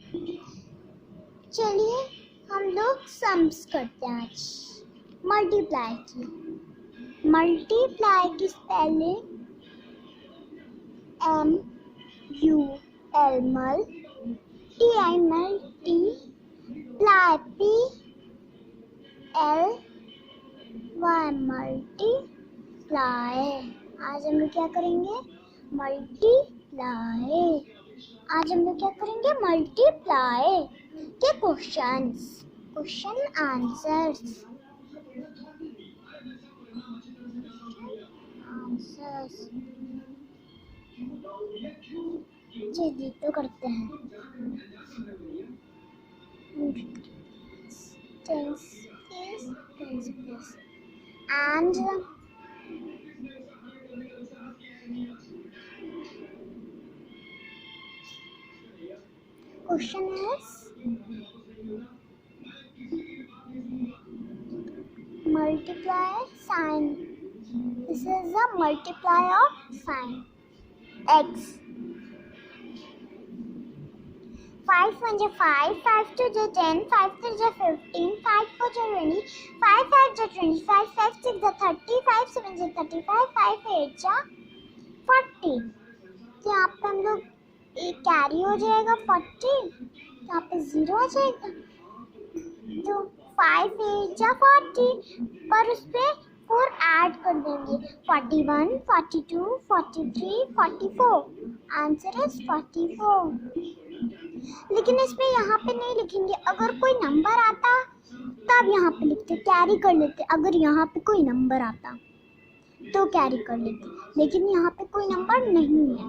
चलिए हम लोग सम्स करते हैं आज मल्टीप्लाई की। मल्टीप्लाई की स्पेलिंग MUL मल TI प्लाई PLY मल्टीप्लाई। आज हम लोग क्या करेंगे? मल्टीप्लाई। आज हम लोग क्या करेंगे? मल्टीप्लाई के क्वेश्चन आंसर्स। चलिए तो करते हैं। Tense and question is multiply sign. This is the multiply of sign x. 5 1 5, 5 2 10, 5 3 15, 5 4 20, 5 5 25, 5 6 30, 5 7 35, 5 8 40। तो यहाँ पे हम लोग एक कैरी हो जाएगा 40, यहाँ पे 0 आ जाएगा। तो 5 8 40 पर उस पर 4 ऐड कर देंगे। 41 42 43 44। Answer is 44। लेकिन इसमें यहाँ पे नहीं लिखेंगे। अगर कोई नंबर आता तब यहाँ पे लिखते, कैरी कर लेते। अगर यहाँ पे कोई नंबर आता तो कैरी कर लेते, लेकिन यहाँ पे कोई नंबर नहीं है।